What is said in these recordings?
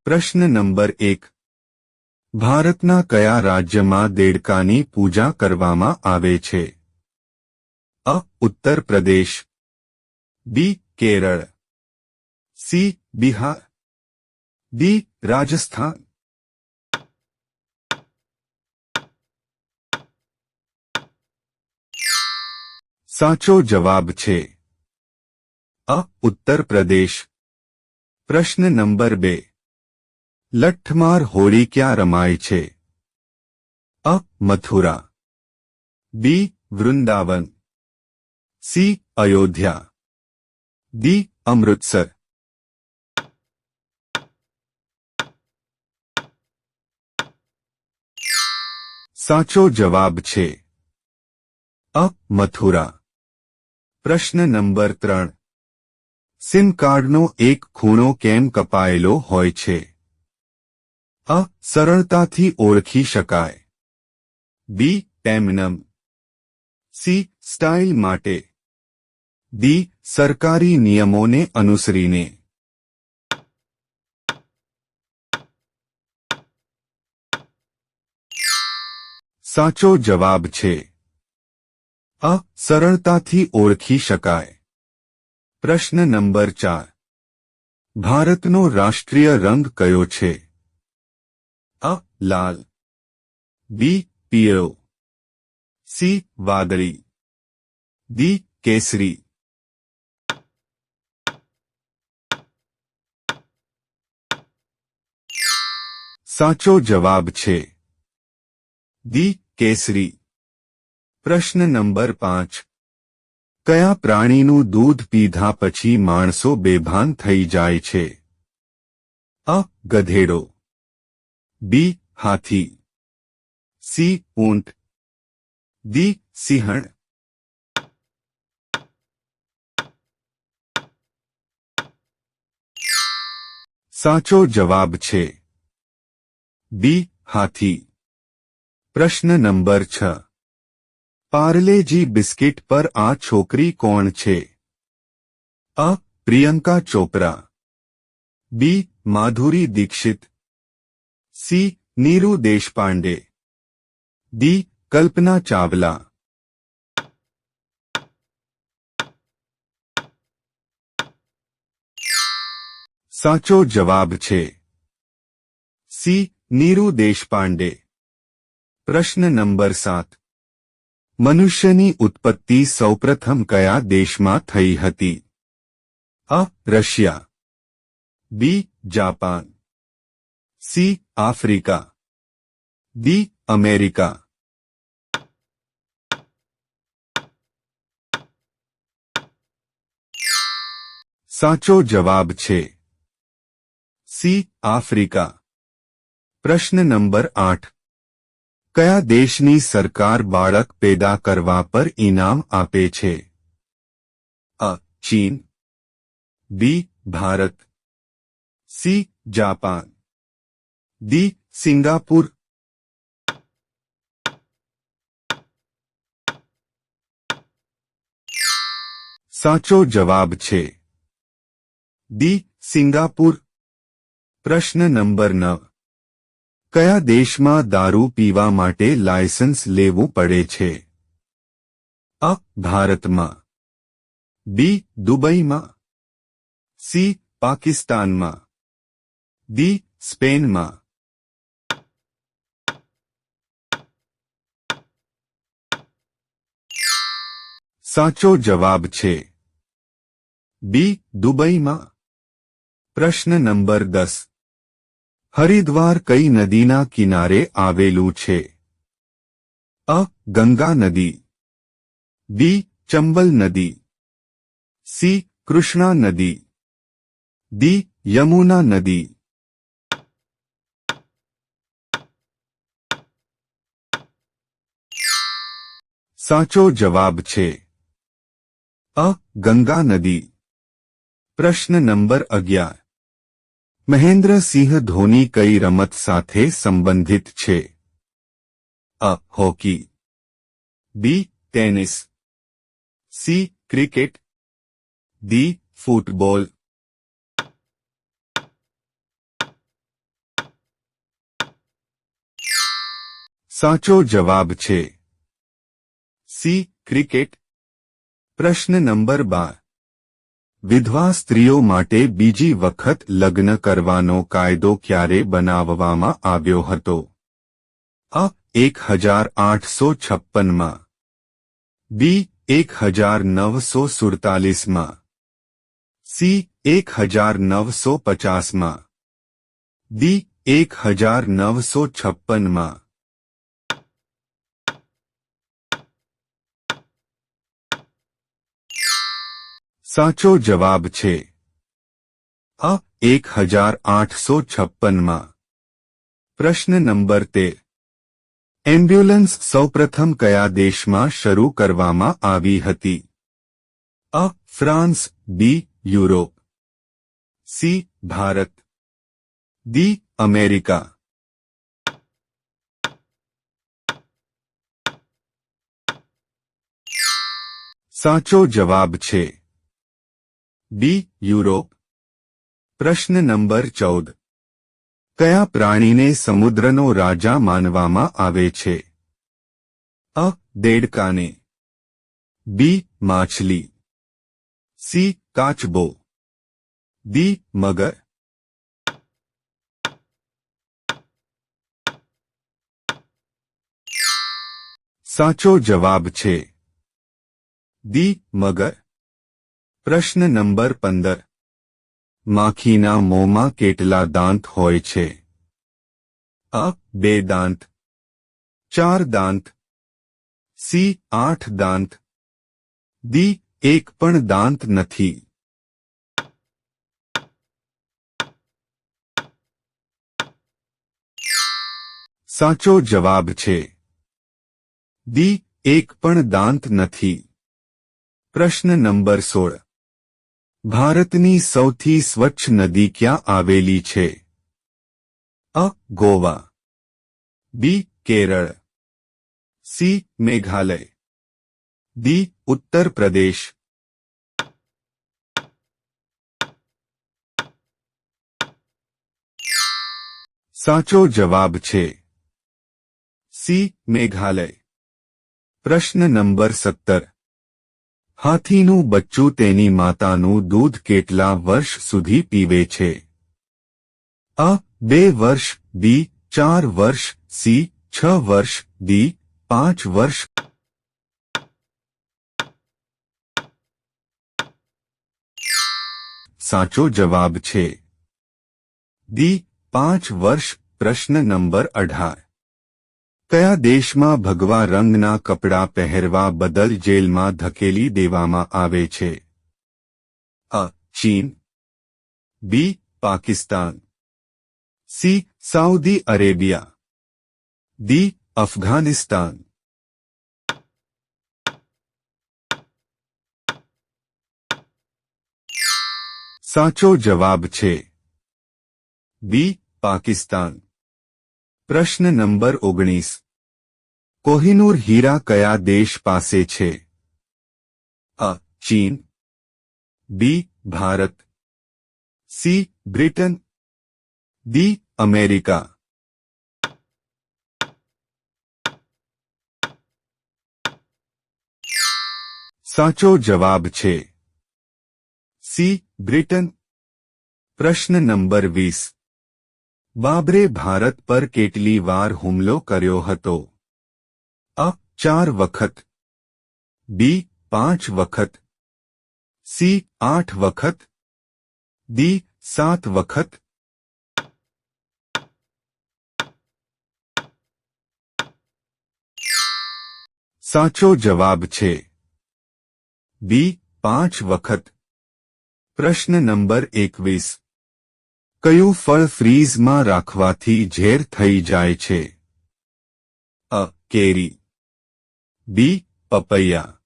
પ્રશ્ન નંબર 1. ભારતના કયા રાજ્યમાં દેડકાની પૂજા કરવામાં આવે છે? અ. ઉત્તર પ્રદેશ, બી. કેરળ, સી. બિહાર, ડી. રાજસ્થાન. સાચો જવાબ છે અ. ઉત્તર પ્રદેશ. પ્રશ્ન નંબર 2. લઠ્ઠમાર હોળી ક્યાં રમાય છે? અ. મથુરા, બી. વૃંદાવન, સી. અયોધ્યા, ડી. અમૃતસર. સાચો જવાબ છે અ. મથુરા. પ્રશ્ન નંબર 3. સિમ કાર્ડનો એક ખૂણો કેમ કપાયેલો હોય છે? અ. સરળતાથી ઓળખી શકાય, બી. ટેમનમ, સી. સ્ટાઇલ માટે, ડી. સરકારી નિયમોને અનુસરીને. સાચો જવાબ છે અ. સરળતાથી ઓળખી શકાય. પ્રશ્ન નંબર 4. ભારતનો રાષ્ટ્રીય રંગ કયો છે? અ. લાલ, બી. પીળો, સી. વાદળી, ડી. કેસરી. સાચો જવાબ છે ડી. કેસરી. પ્રશ્ન નંબર 5. કયા પ્રાણીનું દૂધ પીધા પછી માણસો બેભાન થઈ જાય છે? અ. ગધેડો, બી. હાથી, સી. ઊંટ, ડી. સિંહણ. સાચો જવાબ છે બી. હાથી. પ્રશ્ન નંબર 6. પાર્લેજી બિસ્કિટ પર આ છોકરી કોણ છે? અ. પ્રિયંકા ચોપરા, બી. માધુરી દીક્ષિત, સી. નીરુ દેશપાંડે, ડી. કલ્પના ચાવલા. સાચો જવાબ છે સી. નીરુ દેશપાંડે. પ્રશ્ન નંબર 7. મનુષ્યની ઉત્પત્તિ સૌપ્રથમ કયા દેશમાં થઈ હતી? અ. Russia, B. Japan, C. Africa, D. America. સાચો જવાબ છે સી. આફ્રિકા. પ્રશ્ન નંબર 8. કયા દેશની સરકાર બાળક પેદા કરવા પર ઇનામ આપે છે? અ. ચીન, B. Bharat, C. Japan, D. Singapore. સાચો જવાબ છે ડી. સિંગાપુર. પ્રશ્ન નંબર 9. કયા દેશમાં દારૂ પીવા માટે લાયસન્સ લેવું પડે છે? અ. ભારતમાં, બી. દુબઈમાં, સી. પાકિસ્તાનમાં, ડી. સ્પેનમાં. સાચો જવાબ છે બી. દુબઈમાં. પ્રશ્ન નંબર 10. હરિદ્વાર કઈ નદીના કિનારે આવેલું છે? અ. ગંગા નદી, બી. ચંબલ નદી, સી. કૃષ્ણા નદી, ડી. યમુના નદી. સાચો જવાબ છે અ. ગંગા નદી. પ્રશ્ન નંબર 11. મહેન્દ્રસિંહ ધોની કઈ રમત સાથે સંબંધિત છે? અ. Hockey, B. Tennis, C. Cricket, D. Football. સાચો જવાબ છે સી ક્રિકેટ. પ્રશ્ન નંબર 12. વિધવા સ્ત્રીઓ માટે બીજી વખત લગ્ન કરવાનો કાયદો ક્યારે બનાવવામાં આવ્યો હતો? અ 1856માં, બી 1947માં, સી 1950માં, ડી 1956માં. સાચો જવાબ છે અ 1856માં. પ્રશ્ન નંબર 13. એમ્બ્યુલન્સ સૌપ્રથમ કયા દેશમાં શરૂ કરવામાં આવી હતી? અ France, B Europe, C Bharat, D America. સાચો જવાબ છે બી યુરોપ. પ્રશ્ન નંબર 14. કયા પ્રાણીને સમુદ્રનો રાજા માનવામાં આવે છે? અ દેડકાને, બી માછલી, સી કાચબો, ડી મગર. સાચો જવાબ છે ડી મગર. પ્રશ્ન નંબર 15. માખીના મોંમાં કેટલા દાંત હોય છે? અ 2 દાંત, 4 દાંત, સી 8 દાંત, ડી 1 પણ દાંત નથી. સાચો જવાબ છે ડી 1 પણ દાંત નથી. પ્રશ્ન નંબર 16. ભારતની સૌથી સ્વચ્છ નદી ક્યાં આવેલી છે? અ ગોવા, બી કેરળ, સી મેઘાલય, ડી ઉત્તર પ્રદેશ. સાચો જવાબ છે સી મેઘાલય. પ્રશ્ન નંબર 17. હાથીનું બચ્ચું તેની માતાનું દૂધ કેટલા વર્ષ સુધી પીવે છે? અ 2 વર્ષ, બી 4 વર્ષ, સી 6 વર્ષ, ડી 5 વર્ષ. સાચો જવાબ છે ડી 5 વર્ષ. પ્રશ્ન નંબર 18. કયા દેશમાં ભગવા રંગના કપડાં પહેરવા બદલ જેલમાં ધકેલી દેવામાં આવે છે? અ ચીન, B Pakistan, C Saudi Arabia, D Afghanistan. સાચો જવાબ છે બી પાકિસ્તાન. પ્રશ્ન નંબર 19. કોહિનૂર હીરા કયા દેશ પાસે છે? અ ચીન, B Bharat, C Britain, D America. સાચો જવાબ છે સી બ્રિટન. પ્રશ્ન નંબર 20. બાબરે ભારત પર કેટલી વાર હુમલો કર્યો હતો? અ 4 વખત, બી 5 વખત, સી 8 વખત, ડી 7 વખત. સાચો જવાબ છે બી 5 વખત. પ્રશ્ન નંબર 21. કયું ફળ ફ્રીઝમાં રાખવાથી ઝેર થઈ જાય છે? અ કેરી, બી પપૈયા,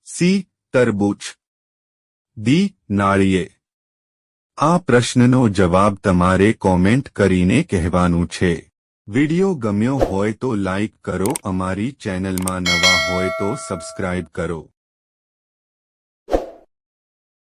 સી તરબૂચ, ડી નાળિયેર. આ પ્રશ્નનો જવાબ તમારે કોમેન્ટ કરીને કહેવાનું છે. વિડિયો ગમ્યો હોય તો લાઇક કરો, અમારી ચેનલમાં નવા હોય તો સબસ્ક્રાઇબ કરો.